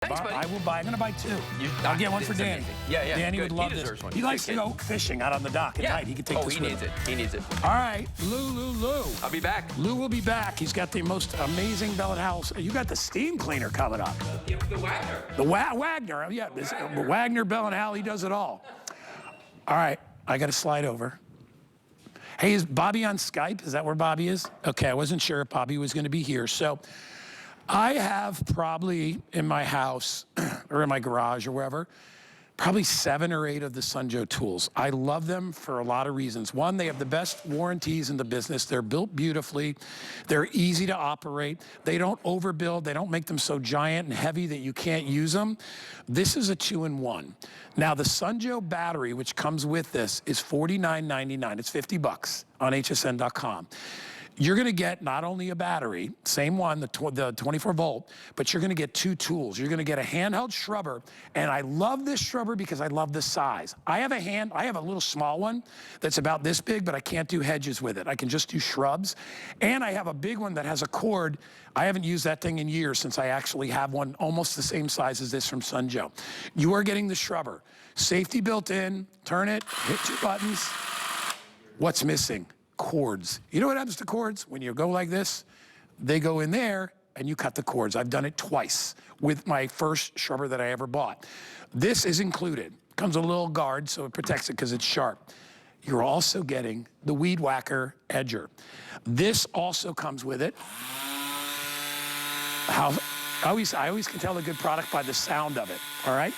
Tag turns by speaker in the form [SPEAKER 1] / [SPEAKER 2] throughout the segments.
[SPEAKER 1] Thanks, buddy.
[SPEAKER 2] I will buy. I'm going to buy two. I'll get one for Danny.
[SPEAKER 1] Amazing. Yeah.
[SPEAKER 2] Danny
[SPEAKER 1] good.
[SPEAKER 2] would love
[SPEAKER 1] he
[SPEAKER 2] this.
[SPEAKER 1] deserves one.
[SPEAKER 2] He likes to go fishing out on the dock at night. He can take this
[SPEAKER 1] he
[SPEAKER 2] with
[SPEAKER 1] needs
[SPEAKER 2] him.
[SPEAKER 1] it. He needs it.
[SPEAKER 2] All right, Lou.
[SPEAKER 1] I'll be back.
[SPEAKER 2] Lou will be back. He's got the most amazing Bell & House. You got the steam cleaner coming up.
[SPEAKER 1] The Wagner.
[SPEAKER 2] The Wagner. Yeah, Wagner, Bell & Howell, he does it all. All right, I got to slide over. Hey, is Bobby on Skype? Is that where Bobby is? Okay, I wasn't sure if Bobby was going to be here. So I have probably in my house or in my garage or wherever, probably 7 or 8 of the Sun Joe tools. I love them for a lot of reasons. One, they have the best warranties in the business. They're built beautifully. They're easy to operate. They don't overbuild. They don't make them so giant and heavy that you can't use them. This is a 2-in-1. Now, the Sun Joe battery, which comes with this, is $49.99. It's $50 on hsn.com. You're going to get not only a battery, same one, the 24 volt, but you're going to get 2 tools. You're going to get a handheld shrubber, and I love this shrubber because I love the size. I have a little small one that's about this big, but I can't do hedges with it. I can just do shrubs. And I have a big one that has a cord. I haven't used that thing in years since I actually have one almost the same size as this from Sun Joe. You are getting the shrubber. Safety built in, turn it, hit 2 buttons. What's missing? Cords. You know what happens to cords? When you go like this, they go in there and you cut the cords. I've done it twice with my first shrubber that I ever bought. This is included. Comes with a little guard so it protects it because it's sharp. You're also getting the Weed Whacker Hedger. This also comes with it. I always can tell a good product by the sound of it, all right?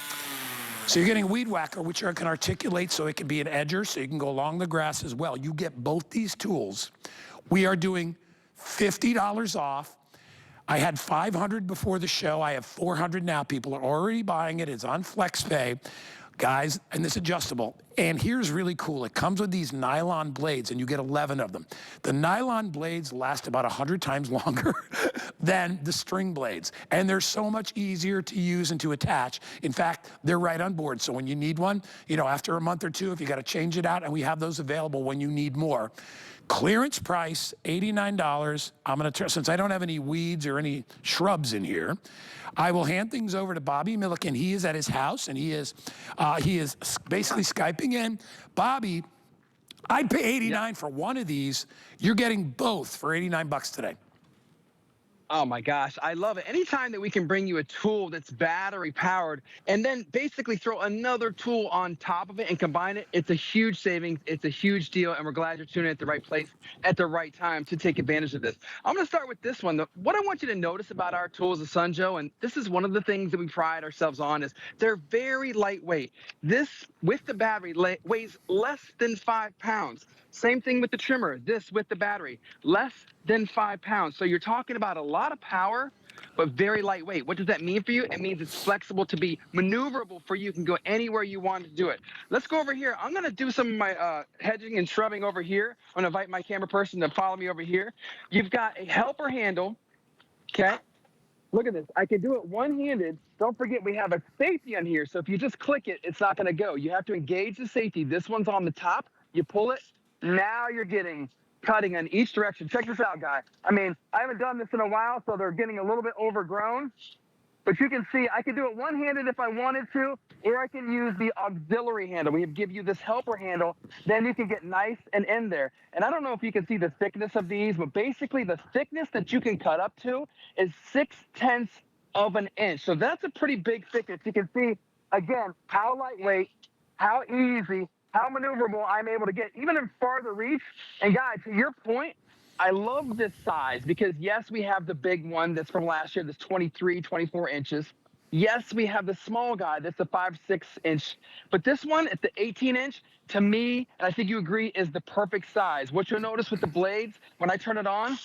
[SPEAKER 2] So you're getting a Weed Whacker, which can articulate so it can be an edger, so you can go along the grass as well. You get both these tools. We are doing $50 off. I had 500 before the show. I have 400 now. People are already buying it. It's on FlexPay. Guys, and it's adjustable. And here's really cool. It comes with these nylon blades, and you get 11 of them. The nylon blades last about 100 times longer than the string blades. And they're so much easier to use and to attach. In fact, they're right on board. So when you need one, after a month or 2, if you got to change it out, and we have those available when you need more. Clearance price, $89. I'm going to turn, since I don't have any weeds or any shrubs in here, I will hand things over to Bobby Milliken. He is at his house, and he is basically Skyping in. Bobby, I'd pay $89 for one of these. You're getting both for $89 today.
[SPEAKER 3] Oh my gosh, I love it. Anytime that we can bring you a tool that's battery powered and then basically throw another tool on top of it and combine it, it's a huge savings. It's a huge deal, and we're glad you're tuning in at the right place at the right time to take advantage of this. I'm going to start with this one. What I want you to notice about our tools at Sun Joe, and this is one of the things that we pride ourselves on, is they're very lightweight. This, with the battery, weighs less than 5 pounds. Same thing with the trimmer. This with the battery, less than 5 pounds. So you're talking about a lot of power, but very lightweight. What does that mean for you? It means it's flexible to be maneuverable for you. You can go anywhere you want to do it. Let's go over here. I'm going to do some of my hedging and shrubbing over here. I'm going to invite my camera person to follow me over here. You've got a helper handle, okay? Look at this. I can do it one-handed. Don't forget we have a safety on here. So if you just click it, it's not going to go. You have to engage the safety. This one's on the top. You pull it. Now you're getting cutting in each direction. Check this out, guy. I mean, I haven't done this in a while, so they're getting a little bit overgrown. But you can see I can do it one-handed if I wanted to, or I can use the auxiliary handle. We give you this helper handle, then you can get nice and in there. And I don't know if you can see the thickness of these, but basically the thickness that you can cut up to is 6/10 of an inch. So that's a pretty big thickness. You can see, again, how lightweight, how easy, how maneuverable I'm able to get, even in farther reach. And guys, to your point, I love this size because yes, we have the big one that's from last year, that's 23, 24 inches. Yes, we have the small guy that's a 5-6 inch, but this one at the 18 inch, to me, and I think you agree, is the perfect size. What you'll notice with the blades, when I turn it on,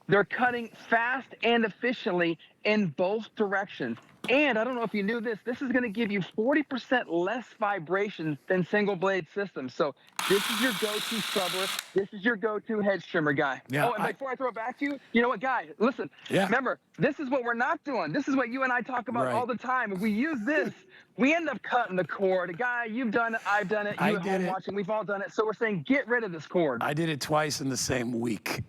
[SPEAKER 3] they're cutting fast and efficiently in both directions. And I don't know if you knew this is going to give you 40% less vibration than single blade systems. So this is your go-to scrubber. This is your go-to hedge trimmer, guy.
[SPEAKER 2] Yeah,
[SPEAKER 3] and before I throw it back to you, you know what, guy, listen, remember, this is what we're not doing. This is what you and I talk about all the time. If we use this, we end up cutting the cord. Guy, you've done it. I've done it. You at home watching, we've all done it. So we're saying, get rid of this cord.
[SPEAKER 2] I did it twice in the same week.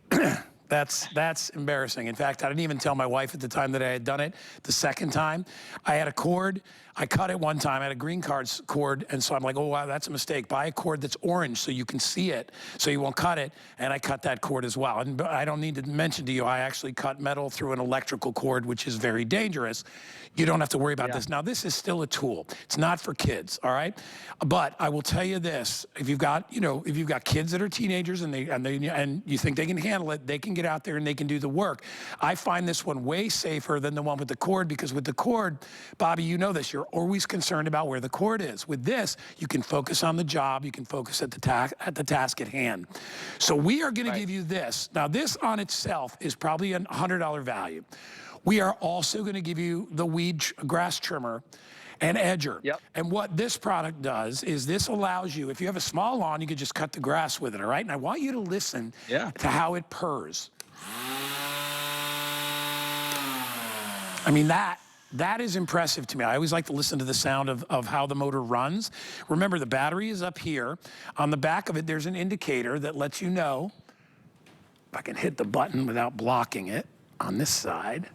[SPEAKER 2] That's embarrassing. In fact, I didn't even tell my wife at the time that I had done it. The second time, I had a cord. I cut it one time. I had a green cards cord, and so I'm like, oh wow, that's a mistake. Buy a cord that's orange so you can see it, so you won't cut it. And I cut that cord as well. And I don't need to mention to you, I actually cut metal through an electrical cord, which is very dangerous. You don't have to worry about this. Now, this is still a tool. It's not for kids, all right? But I will tell you this: if you've got, if you've got kids that are teenagers and you think they can handle it, they can get out there and they can do the work. I find this one way safer than the one with the cord, because with the cord, Bobby, you know this, you're always concerned about where the cord is. With this, you can focus on the job, you can focus at the task at hand. So we are going to give you this. Now, this on itself is probably a $100 value. We are also going to give you the grass trimmer and edger. And what this product does is this allows you, if you have a small lawn, you can just cut the grass with it, all right? And I want you to listen to how it purrs. I mean, that is impressive to me. I always like to listen to the sound of how the motor runs. Remember, the battery is up here. On the back of it, there's an indicator that lets you know, if I can hit the button without blocking it, on this side.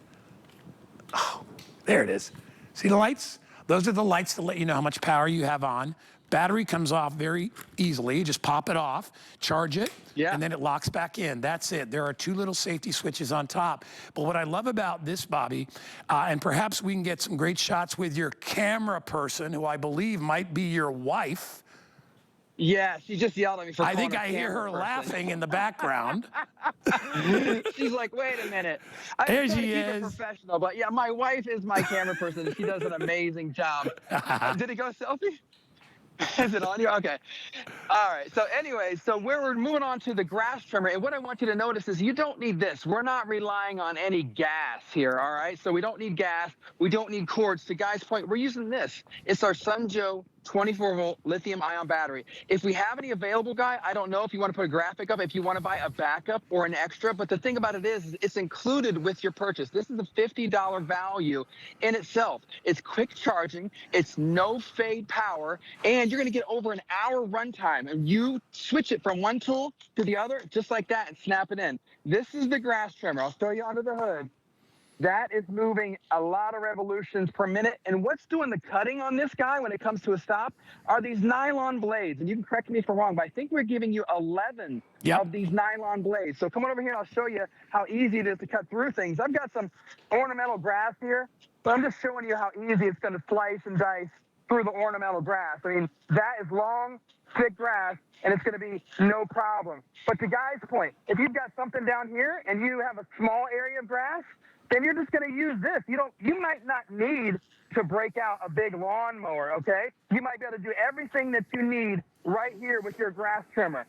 [SPEAKER 2] Oh, there it is. See the lights? Those are the lights to let you know how much power you have on. Battery comes off very easily. You just pop it off, charge it, and then it locks back in. That's it. There are two little safety switches on top. But what I love about this, Bobby, and perhaps we can get some great shots with your camera person, who I believe might be your wife.
[SPEAKER 3] Yeah, she just yelled at me for
[SPEAKER 2] I think I hear her laughing in the background.
[SPEAKER 3] She's like, wait a minute.
[SPEAKER 2] There she is.
[SPEAKER 3] Professional, but yeah, my wife is my camera person. She does an amazing job. Did it go selfie? Is it on you? Okay. All right. So anyway, so we're moving on to the grass trimmer. And what I want you to notice is you don't need this. We're not relying on any gas here. All right. So we don't need gas. We don't need cords. To Guy's point, we're using this. It's our Sun Joe 24-volt lithium-ion battery. If we have any available, Guy, I don't know if you want to put a graphic up, if you want to buy a backup or an extra, but the thing about it is it's included with your purchase. This is a $50 value in itself. It's quick charging, it's no fade power, and you're going to get over an hour runtime, and you switch it from one tool to the other just like that and snap it in. This is the grass trimmer. I'll throw you under the hood. That is moving a lot of revolutions per minute. And what's doing the cutting on this, Guy, when it comes to a stop, are these nylon blades. And you can correct me if I'm wrong, but I think we're giving you 11 of these nylon blades. So come on over here and I'll show you how easy it is to cut through things. I've got some ornamental grass here, but I'm just showing you how easy it's going to slice and dice through the ornamental grass. I mean, that is long, thick grass, and it's going to be no problem. But to Guy's point, if you've got something down here and you have a small area of grass, then you're just going to use this. You might not need to break out a big lawnmower, okay? You might be able to do everything that you need right here with your grass trimmer.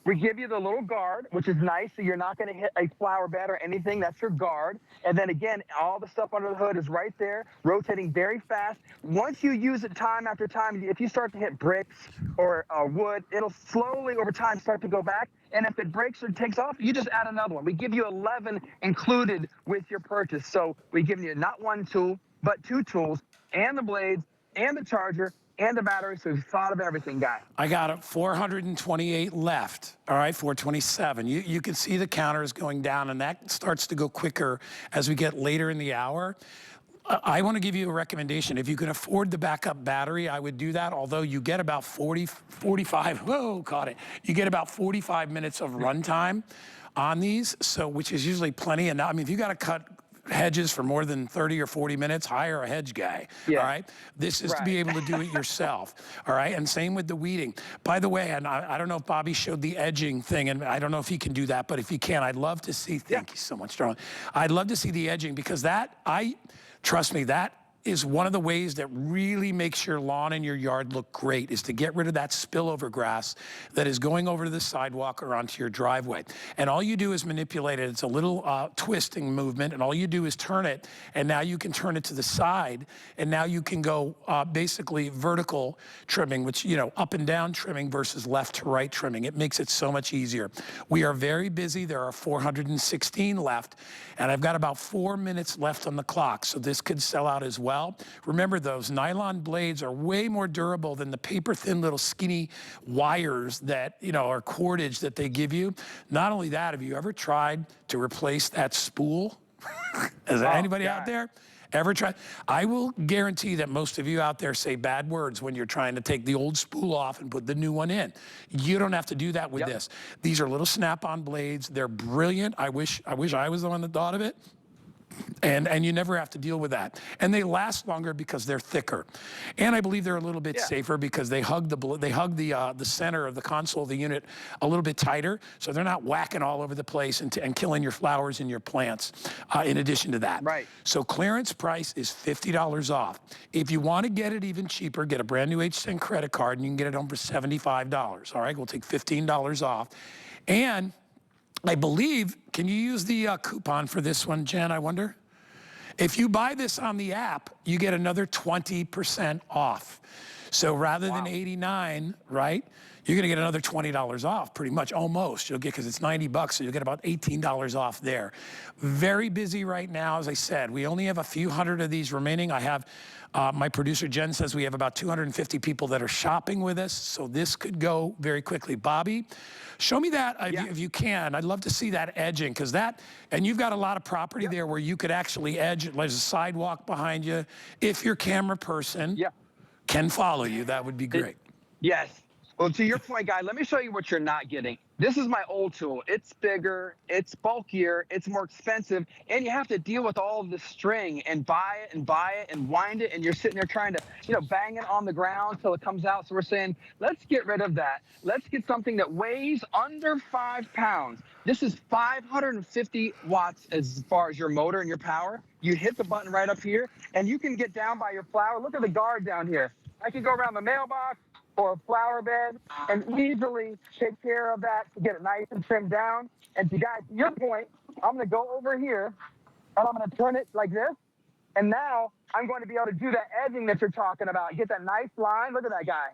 [SPEAKER 3] We give you the little guard, which is nice, so you're not going to hit a flower bed or anything. That's your guard. And then again, all the stuff under the hood is right there, rotating very fast. Once you use it time after time, if you start to hit bricks or wood, it'll slowly over time start to go back. And if it breaks or takes off, you just add another one. We give you 11 included with your purchase. So we give you not one tool, but two tools, and the blades, and the charger, and the battery. So we've thought of everything, Guy.
[SPEAKER 2] I got 428 left. All right, 427. You can see the counter is going down, and that starts to go quicker as we get later in the hour. I want to give you a recommendation. If you can afford the backup battery, I would do that, although you get about 45, whoa, caught it. You get about 45 minutes of runtime on these, so which is usually plenty. And I mean, if you got to cut hedges for more than 30 or 40 minutes, hire a hedge guy, all right? This is to be able to do it yourself, all right? And same with the weeding. By the way, and I don't know if Bobby showed the edging thing, and I don't know if he can do that, but if he can, I'd love to see, thank you so much, Darling. I'd love to see the edging, because trust me, that is one of the ways that really makes your lawn and your yard look great, is to get rid of that spillover grass that is going over to the sidewalk or onto your driveway. And all you do is manipulate it. It's a little twisting movement, and all you do is turn it, and now you can turn it to the side, and now you can go basically vertical trimming, which, up and down trimming versus left to right trimming. It makes it so much easier. We are very busy. There are 416 left, and I've got about 4 minutes left on the clock, so this could sell out as well. well. Remember, those nylon blades are way more durable than the paper-thin little skinny wires that, are cordage that they give you. Not only that, have you ever tried to replace that spool? Is there anybody out there ever tried? I will guarantee that most of you out there say bad words when you're trying to take the old spool off and put the new one in. You don't have to do that with this. These are little snap-on blades. They're brilliant. I wish I was the one that thought of it. And you never have to deal with that. And they last longer because they're thicker. And I believe they're a little bit safer because they hug the center of the console of the unit a little bit tighter, so they're not whacking all over the place and killing your flowers and your plants, in addition to that.
[SPEAKER 3] Right.
[SPEAKER 2] So clearance price is $50 off. If you want to get it even cheaper, get a brand new H10 credit card and you can get it home for $75. All right, we'll take $15 off. And I believe, can you use the coupon for this one, Jen, I wonder? If you buy this on the app, you get another 20% off. So rather than $89, right, you're gonna get another $20 off, pretty much, almost. You'll get, because it's $90, so you'll get about $18 off there. Very busy right now, as I said. We only have a few hundred of these remaining. I have, my producer Jen says we have about 250 people that are shopping with us, so this could go very quickly. Bobby, show me that if you can. I'd love to see that edging, because that, and you've got a lot of property there where you could actually edge. There's a sidewalk behind you. If your camera person can follow you, that would be great.
[SPEAKER 3] Yes. Well, to your point, guy, let me show you what you're not getting. This is my old tool. It's bigger, it's bulkier, it's more expensive, and you have to deal with all of the string and buy it and wind it, and you're sitting there trying to, bang it on the ground till it comes out. So we're saying, let's get rid of that. Let's get something that weighs under 5 pounds. This is 550 watts as far as your motor and your power. You hit the button right up here, and you can get down by your flower. Look at the guard down here. I can go around the mailbox or a flower bed and easily take care of that to get it nice and trimmed down. And to guys, to your point, I'm going to go over here and I'm going to turn it like this. And now I'm going to be able to do that edging that you're talking about. Get that nice line. Look at that guy.